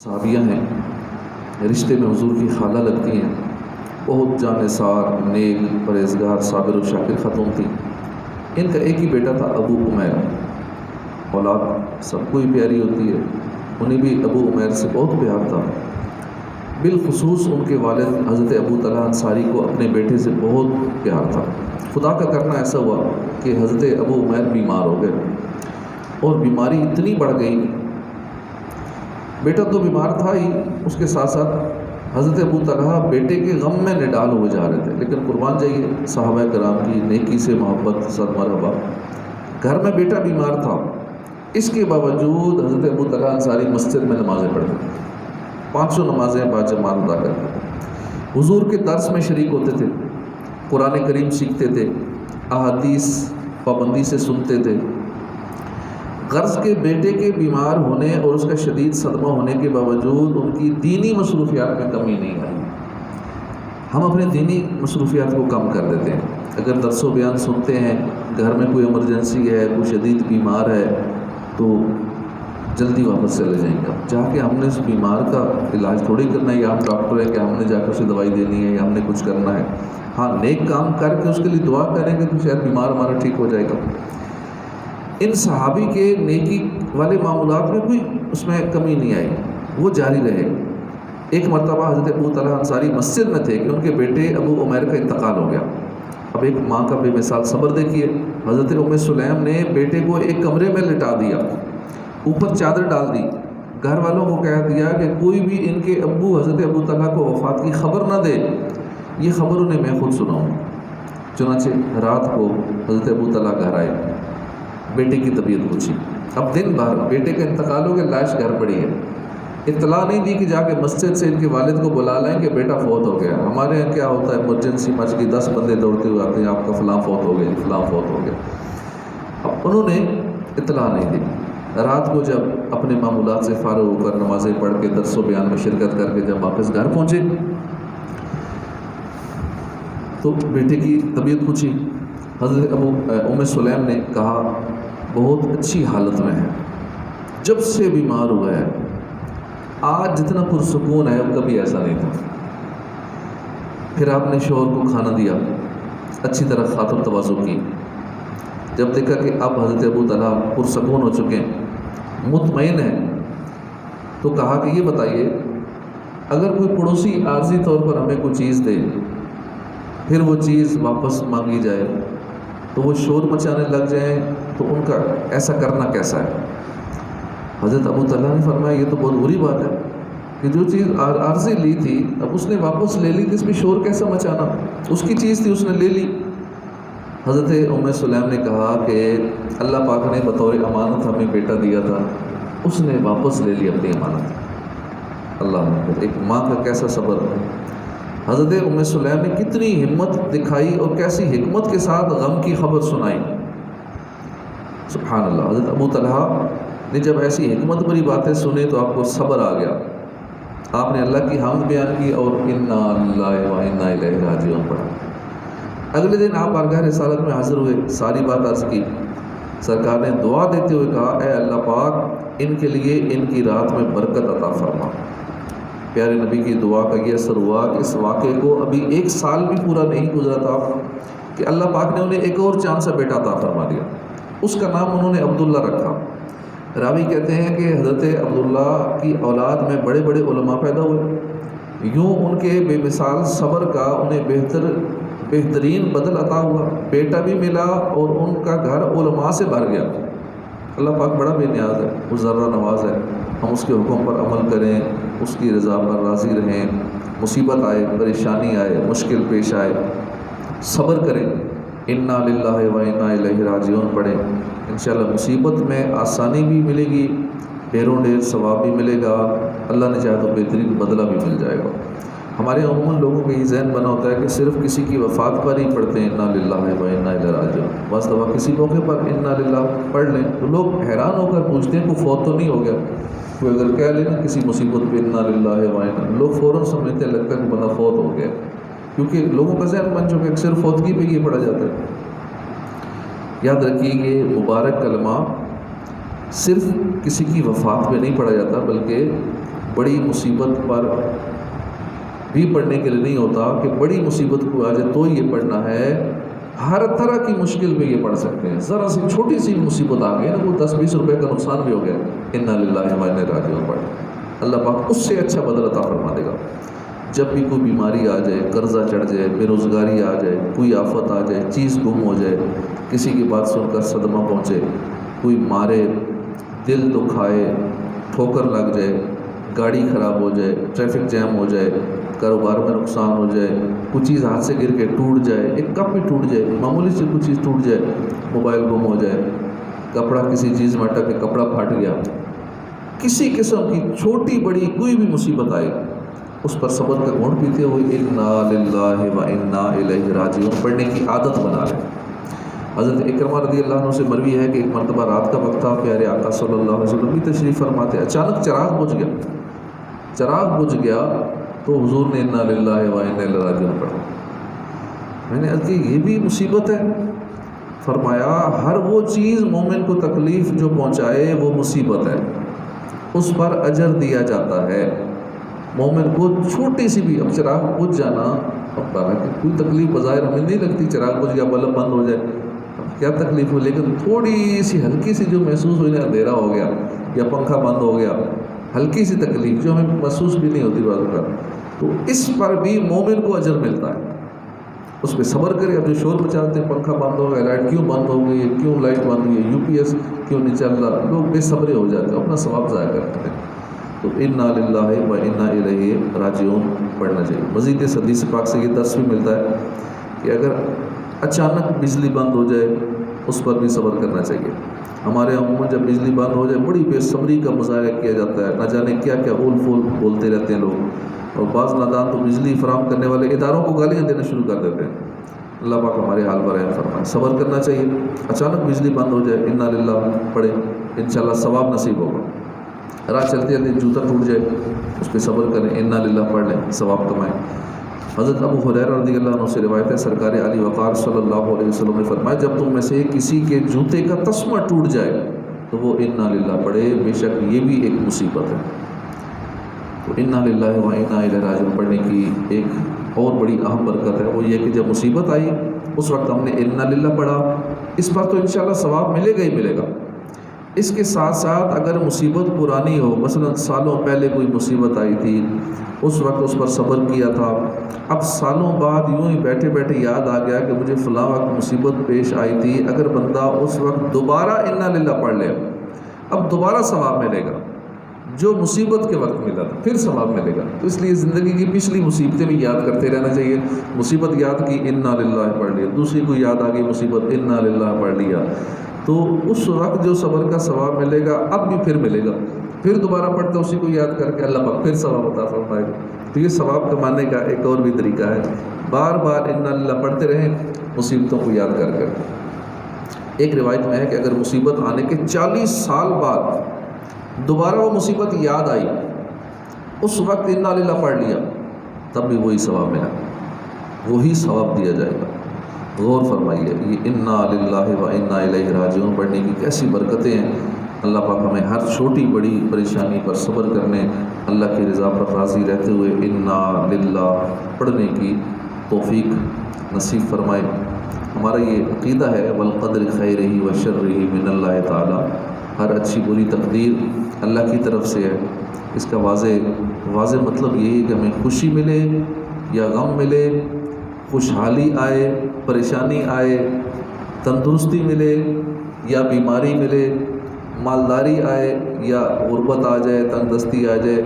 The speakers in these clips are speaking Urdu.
صحابیہ ہیں، رشتے میں حضور کی خالہ لگتی ہیں، بہت جانثار، نیک، پرہیزگار، صابر و شاکر خاتون تھی۔ ان کا ایک ہی بیٹا تھا، ابو عمیر۔ اولاد سب کو ہی پیاری ہوتی ہے، انہیں بھی ابو عمیر سے بہت پیار تھا۔ بالخصوص ان کے والد حضرت ابو طلحہ انصاری کو اپنے بیٹے سے بہت پیار تھا۔ خدا کا کرنا ایسا ہوا کہ حضرت ابو عمیر بیمار ہو گئے اور بیماری اتنی بڑھ گئی، بیٹا تو بیمار تھا ہی، اس کے ساتھ ساتھ حضرت ابو طلحہ بیٹے کے غم میں نڈال ہو جا رہے تھے۔ لیکن قربان جائیے صحابہ کرام کی نیکی سے محبت، صد مرحبا، گھر میں بیٹا بیمار تھا، اس کے باوجود حضرت ابو طلحہ انصاری مسجد میں نمازیں پڑھتے تھے، 500 نمازیں باجماعت ادا کرتے تھے، حضور کے درس میں شریک ہوتے تھے، قرآن کریم سیکھتے تھے، احادیث پابندی سے سنتے تھے۔ غرض کے بیٹے کے بیمار ہونے اور اس کا شدید صدمہ ہونے کے باوجود ان کی دینی مصروفیات میں کمی نہیں آئی۔ ہم اپنے دینی مصروفیات کو کم کر دیتے ہیں، اگر درس و بیان سنتے ہیں، گھر میں کوئی ایمرجنسی ہے، کوئی شدید بیمار ہے تو جلدی واپس چلے جائیں گے، جا کے ہم نے اس بیمار کا علاج تھوڑی کرنا ہے، یا ہم ڈاکٹر ہیں کہ ہم نے جا کے اسے دوائی دینی ہے یا ہم نے کچھ کرنا ہے۔ ہاں، نیک کام کر کے اس کے لیے دعا کریں گے تو شاید بیمار ہمارا ٹھیک ہو جائے گا۔ ان صحابی کے نیکی والے معمولات میں کوئی اس میں کمی نہیں آئی، وہ جاری رہے۔ ایک مرتبہ حضرت ابو طلحہ انصاری مسجد میں تھے کہ ان کے بیٹے ابو عمیر کا انتقال ہو گیا۔ اب ایک ماں کا بے مثال صبر دیکھیے، حضرت ام سلیم نے بیٹے کو ایک کمرے میں لٹا دیا، اوپر چادر ڈال دی، گھر والوں کو کہہ دیا کہ کوئی بھی ان کے ابو حضرت ابو طلحہ کو وفات کی خبر نہ دے، یہ خبر انہیں میں خود سناؤں۔ چنانچہ رات کو حضرت ابو طلحہ گھر آئے، بیٹے کی طبیعت پوچھی۔ اب دن بھر بیٹے کا انتقال ہو گیا، لاش گھر پڑی ہے، اطلاع نہیں دی کہ جا کے مسجد سے ان کے والد کو بلا لائیں کہ بیٹا فوت ہو گیا۔ ہمارے یہاں کیا ہوتا ہے، ایمرجنسی مچ گئی، 10 بندے دوڑتے ہوئے آتے ہیں، آپ کا فلاں فوت ہو گیا، فلاں فوت ہو گیا۔ اب انہوں نے اطلاع نہیں دی۔ رات کو جب اپنے معمولات سے فارغ ہو کر نمازیں پڑھ کے درس و بیان میں شرکت کر کے جب واپس گھر پہنچے تو بیٹے کی طبیعت پوچھی۔ حضرت ام سلیم نے کہا بہت اچھی حالت میں ہے، جب سے بیمار ہوا ہے آج جتنا پرسکون ہے اب کبھی ایسا نہیں تھا۔ پھر آپ نے شوہر کو کھانا دیا، اچھی طرح خاطر تواضع کی۔ جب دیکھا کہ اب حضرت ابو طلحہ پرسکون ہو چکے ہیں، مطمئن ہیں، تو کہا کہ یہ بتائیے اگر کوئی پڑوسی عارضی طور پر ہمیں کوئی چیز دے، پھر وہ چیز واپس مانگی جائے تو وہ شور مچانے لگ جائیں، تو ان کا ایسا کرنا کیسا ہے؟ حضرت ابو طلحہ نے فرمایا یہ تو بہت بری بات ہے کہ جو چیز عارضی لی تھی اب اس نے واپس لے لی، تو اس میں شور کیسا مچانا؟ اس کی چیز تھی، اس نے لے لی۔ حضرت ام سلیم نے کہا کہ اللہ پاک نے بطور امانت ہمیں بیٹا دیا تھا، اس نے واپس لے لی اپنی امانت۔ اللہ اکبر، ایک ماں کا کیسا صبر! حضرت ام سلیم نے کتنی ہمت دکھائی اور کیسی حکمت کے ساتھ غم کی خبر سنائی، سبحان اللہ۔ حضرت ابو طلحہ نے جب ایسی حکمت بری باتیں سنی تو آپ کو صبر آ گیا، آپ نے اللہ کی حمد بیان کی اور انا للہ و انا الیہ راجعون پڑھا۔ اگلے دن آپ بارگاہ رسالت میں حاضر ہوئے، ساری بات عرض کی، سرکار نے دعا دیتے ہوئے کہا اے اللہ پاک ان کے لیے ان کی رات میں برکت عطا فرما۔ پیارے نبی کی دعا کا یہ اثر ہوا کہ اس واقعے کو ابھی 1 سال بھی پورا نہیں گزرا تھا کہ اللہ پاک نے انہیں ایک اور چاند سا بیٹا عطا فرما دیا، اس کا نام انہوں نے عبداللہ رکھا۔ راوی کہتے ہیں کہ حضرت عبداللہ کی اولاد میں بڑے بڑے علماء پیدا ہوئے، یوں ان کے بے مثال صبر کا انہیں بہترین بدل عطا ہوا، بیٹا بھی ملا اور ان کا گھر علماء سے بھر گیا۔ اللہ پاک بڑا بے نیاز ہے، وہ ذرہ نواز ہے، ہم اس کے حکم پر عمل کریں، اس کی رضا پر راضی رہیں، مصیبت آئے، پریشانی آئے، مشکل پیش آئے، صبر کریں، انا للہ و انا الیہ راجعون پڑھیں، انشاءاللہ مصیبت میں آسانی بھی ملے گی، ڈھیروں ڈھیر ثواب بھی ملے گا، اللہ نے چاہے تو بہترین بدلہ بھی مل جائے گا۔ ہمارے عموماً لوگوں کا یہ ذہن بنا ہوتا ہے کہ صرف کسی کی وفات پر ہی پڑھتے ہیں انا للہ و انا الیہ راجعون، بعض دفعہ کسی موقع پر انا للہ پڑھ لیں تو لوگ حیران ہو کر پوچھتے ہیں کوئی فوت تو نہیں ہو گیا؟ کوئی اگر کہہ لیں نا کسی مصیبت پہ انا للہ و انا، لوگ فوراً سمجھتے ہیں لگتا ہے کہ بندہ فوت ہو گیا، کیونکہ لوگوں کا ذہن بن چکا ہے کہ صرف فوتگی پہ یہ پڑھا جاتا ہے۔ یاد رکھیے یہ مبارک کلمہ صرف کسی کی وفات پہ نہیں پڑھا جاتا، بلکہ بڑی مصیبت پر بھی پڑھنے کے لیے نہیں ہوتا کہ بڑی مصیبت کو آ جائے تو یہ پڑھنا ہے، ہر طرح کی مشکل میں یہ پڑھ سکتے ہیں۔ ذرا سی چھوٹی سی مصیبت آ گئی نا، کوئی 10-20 روپے کا نقصان بھی ہو گیا، انا للہ و انا الیہ راجعون پڑھ، اللہ پاک اس سے اچھا بدلہ عطا فرما دے گا۔ جب بھی کوئی بیماری آ جائے، قرضہ چڑھ جائے، بے روزگاری آ جائے، کوئی آفت آ جائے، چیز گم ہو جائے، کسی کی بات سن کر صدمہ پہنچے، کوئی مارے، دل دکھائے، ٹھوکر لگ جائے، گاڑی خراب ہو جائے، ٹریفک جیم ہو جائے، کاروبار میں نقصان ہو جائے، کوئی چیز ہاتھ سے گر کے ٹوٹ جائے، ایک کپ بھی ٹوٹ جائے، معمولی سے کوئی چیز ٹوٹ جائے، موبائل گم ہو جائے، کپڑا کسی چیز میں اٹک کے کپڑا پھٹ گیا، کسی قسم کی چھوٹی بڑی کوئی بھی مصیبت آئے، اس پر صبر کا گھونٹ پیتے ہوئے انا للہ و انا الیہ راجعون پڑھنے کی عادت بنا لیں۔ حضرت اکرمہ رضی اللہ عنہ سے مروی ہے کہ ایک مرتبہ رات کا وقت تھا، پیارے آقا صلی اللہ علیہ وسلم بھی تشریف فرماتے، اچانک چراغ بجھ گیا تو حضور نے انا للہ و انا الیہ راجعون پڑھا۔ میں نے عرض کی یہ بھی مصیبت ہے؟ فرمایا ہر وہ چیز مومن کو تکلیف جو پہنچائے وہ مصیبت ہے، اس پر اجر دیا جاتا ہے۔ مومن کو چھوٹی سی بھی، اب چراغ بجھ جانا، اب کوئی تکلیف بظاہر ہمیں نہیں لگتی، چراغ بجھ گیا بلب بند ہو جائے کیا تکلیف ہو، لیکن تھوڑی سی ہلکی سی جو محسوس ہوئی نا، اندھیرا ہو گیا یا پنکھا بند ہو گیا، ہلکی سی تکلیف جو ہمیں محسوس بھی نہیں ہوتی بعض کا، تو اس پر بھی مومن کو اجر ملتا ہے۔ اس پہ صبر کرے۔ اب جو شور مچاتے ہیں پنکھا بند ہو گیا، لائٹ کیوں بند ہو گئی، کیوں لائٹ بند ہوئی ہے، UPS کیوں نہیں چل رہا، لوگ بے صبرے ہو جاتے ہیں، اپنا ثواب ضائع کرتے ہیں۔ تو انا للہ و انا الیہ راجعون پڑھنا چاہیے۔ مزید اس حدیث پاک سے یہ درس بھی ملتا ہے کہ اگر اچانک بجلی بند ہو جائے اس پر بھی صبر کرنا چاہیے۔ ہمارے عموماً جب بجلی بند ہو جائے بڑی بے صبری کا مظاہرہ کیا جاتا ہے، نہ جانے کیا کیا اول فول بولتے رہتے ہیں لوگ، اور بعض نادان تو بجلی فراہم کرنے والے اداروں کو گالیاں دینا شروع کر دیتے ہیں۔ اللہ پاک ہمارے حال پر رحم فرمائے۔ صبر کرنا چاہیے، اچانک بجلی بند ہو جائے انا للہ پڑھیں، انشاءاللہ ثواب نصیب ہوگا۔ راہ چلتے چلتے جوتا ٹوٹ جائے اس پہ صبر کریں، انا للہ پڑھ لیں، ثواب کمائیں۔ حضرت ابو ہریرہ رضی اللہ عنہ سے روایت ہے، سرکار علی وقار صلی اللہ علیہ وسلم نے فرمایا جب تم میں سے کسی کے جوتے کا تسمہ ٹوٹ جائے تو وہ انا للہ پڑھے، بے شک یہ بھی ایک مصیبت ہے۔ تو انا للہ و انا الیہ راجعون پڑھنے کی ایک اور بڑی اہم برکت ہے، وہ یہ کہ جب مصیبت آئی اس وقت ہم نے انا للہ پڑھا، اس پر تو انشاءاللہ ثواب ملے گا ہی ملے گا۔ اس کے ساتھ ساتھ اگر مصیبت پرانی ہو، مثلا سالوں پہلے کوئی مصیبت آئی تھی، اس وقت اس پر صبر کیا تھا، اب سالوں بعد یوں ہی بیٹھے بیٹھے یاد آ گیا کہ مجھے فلاں وقت مصیبت پیش آئی تھی، اگر بندہ اس وقت دوبارہ انا للہ پڑھ لے اب دوبارہ ثواب ملے گا، جو مصیبت کے وقت ملا تھا پھر ثواب ملے گا۔ تو اس لیے زندگی کی پچھلی مصیبتیں بھی یاد کرتے رہنا چاہیے۔ مصیبت یاد کی انا للہ پڑھ لیا، دوسری کو یاد آ گئی مصیبت انا للہ پڑھ لیا، تو اس وقت جو صبر کا ثواب ملے گا اب بھی پھر ملے گا، پھر دوبارہ پڑھتے اسی کو یاد کر کے اللہ پاک پھر ثواب عطا فرمائے گا۔ تو یہ ثواب کمانے کا ایک اور بھی طریقہ ہے، بار بار انا للہ پڑھتے رہیں مصیبتوں کو یاد کر کر۔ ایک روایت میں ہے کہ اگر مصیبت آنے کے 40 سال بعد دوبارہ وہ مصیبت یاد آئی، اس وقت انا للہ پڑھ لیا، تب بھی وہی ثواب ملا، وہی ثواب دیا جائے گا۔ غور فرمائیے، یہ انا للہ و انا الیہ راجعون پڑھنے کی کیسی برکتیں ہیں۔ اللہ پاک ہمیں ہر چھوٹی بڑی پریشانی پر صبر کرنے، اللہ کی رضا پر راضی رہتے ہوئے انا للہ پڑھنے کی توفیق نصیب فرمائے۔ ہمارا یہ عقیدہ ہے والقدر خیرہ و شرہ من اللہ تعالی، ہر اچھی بری تقدیر اللہ کی طرف سے ہے۔ اس کا واضح مطلب یہی کہ ہمیں خوشی ملے یا غم ملے، خوشحالی آئے، پریشانی آئے، تندرستی ملے یا بیماری ملے، مالداری آئے یا غربت آ جائے، تنگ دستی آ جائے،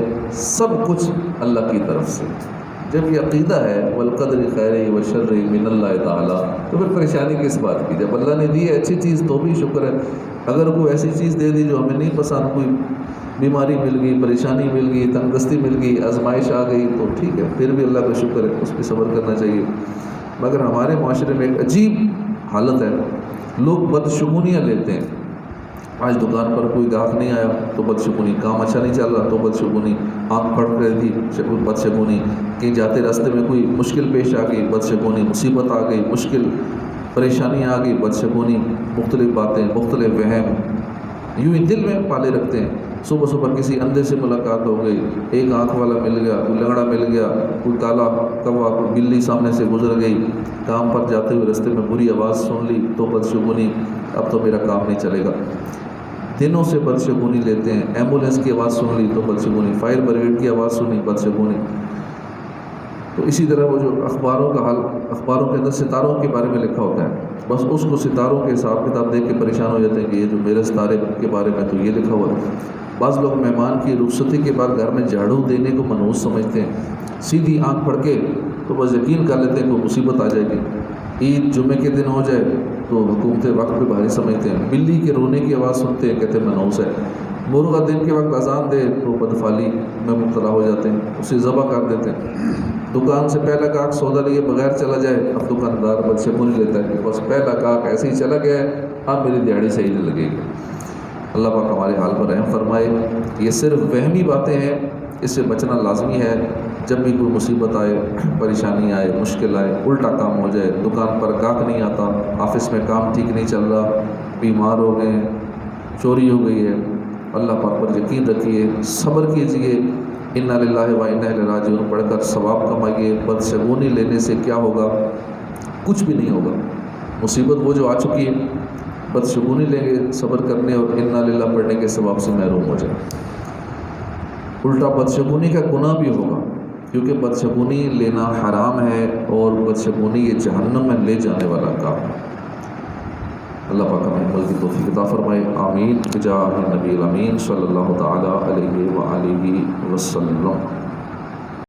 سب کچھ اللہ کی طرف سے۔ جب یہ عقیدہ ہے والقدر خیرہ و شرہ من اللہ تعالی، تو پھر پریشانی کس بات کی؟ جب اللہ نے دی ہے اچھی چیز تو بھی شکر ہے، اگر کوئی ایسی چیز دے دی جو ہمیں نہیں پسند، کوئی بیماری مل گئی، پریشانی مل گئی، تنگ دستی مل گئی، آزمائش آ گئی، تو ٹھیک ہے، پھر بھی اللہ کا شکر ہے، اس پہ صبر کرنا چاہیے۔ مگر ہمارے معاشرے میں ایک عجیب حالت ہے، لوگ بدشگونیاں لیتے ہیں۔ آج دکان پر کوئی گاہک نہیں آیا تو بدشگونی، کام اچھا نہیں چل رہا تو بدشگونی، آنکھ پھٹ رہی تھی بدشگونی، کہیں جاتے راستے میں کوئی مشکل پیش آ گئی بدشگونی، مصیبت آ گئی، مشکل پریشانی آ گئی بدشگونی، مختلف باتیں، مختلف وہم یوں ہی دل میں پالے رکھتے ہیں۔ صبح صبح کسی اندھے سے ملاقات ہو گئی، ایک آنکھ والا مل گیا، کوئی لنگڑا مل گیا، کوئی کالا کوا، کوئی بلی سامنے سے گزر گئی، کام پر جاتے ہوئے رستے میں بری آواز سن لی تو بدشگونی، اب تو میرا کام نہیں چلے گا، دنوں سے بدشگونی لیتے ہیں، ایمبولینس کی آواز سن لی تو بدشگونی، فائر بریگیڈ کی آواز سنی بدشگونی۔ تو اسی طرح وہ جو اخباروں کا حال، اخباروں کے اندر ستاروں کے بارے میں لکھا ہوتا ہے، بس اس کو ستاروں کے حساب کتاب دیکھ کے پریشان ہو جاتے ہیں کہ یہ جو میرے ستارے کے بارے میں تو یہ لکھا ہوا ہے۔ بعض لوگ مہمان کی رخصتی کے بعد گھر میں جھاڑو دینے کو منحوس سمجھتے ہیں، سیدھی آنکھ پھڑ کے تو بس یقین کر لیتے ہیں کہ مصیبت آ جائے گی، عید جمعے کے دن ہو جائے تو حکومت وقت پہ بھاری سمجھتے ہیں، بلی کے رونے کی آواز سنتے ہیں کہتے ہیں منحوس ہے، مرغا دن کے وقت اذان دے تو بدفعلی میں مبتلا ہو جاتے ہیں، اسے ذبح کر دیتے ہیں، دکان سے پہلا گاہک سودا لیے بغیر چلا جائے، اب دکاندار بدشگونی لیتا ہے کہ بس پہلا گاہک ایسے ہی چلا گیا ہے، اب میری دیہڑی صحیح نہیں لگے گی۔ اللہ پاک ہمارے حال پر رحم فرمائے۔ یہ صرف وہمی باتیں ہیں، اس سے بچنا لازمی ہے۔ جب بھی کوئی مصیبت آئے، پریشانی آئے، مشکل آئے، الٹا کام ہو جائے، دکان پر گاہک نہیں آتا، آفس میں کام ٹھیک نہیں چل رہا، بیمار ہو گئے، چوری ہو گئی ہے، اللہ پاک پر یقین رکھیے، صبر کیجئے، انا للہ و انا الیہ راجعون پڑھ کر ثواب کمائیے۔ بدشگونی لینے سے کیا ہوگا؟ کچھ بھی نہیں ہوگا، مصیبت وہ جو آ چکی ہے، بدشگونی لیں گے صبر کرنے اور انا للہ پڑھنے کے ثواب سے محروم ہو جائے۔ الٹا بدشگونی کا گناہ بھی ہوگا، کیونکہ بدشگونی لینا حرام ہے اور بدشگونی یہ جہنم میں لے جانے والا کام ہے۔ اللہ پاک ہمیں عمل کی توفیق عطا فرمائے، آمین بجاہ نبی الامین صلی اللہ تعالی علیہ وآلہ وسلم۔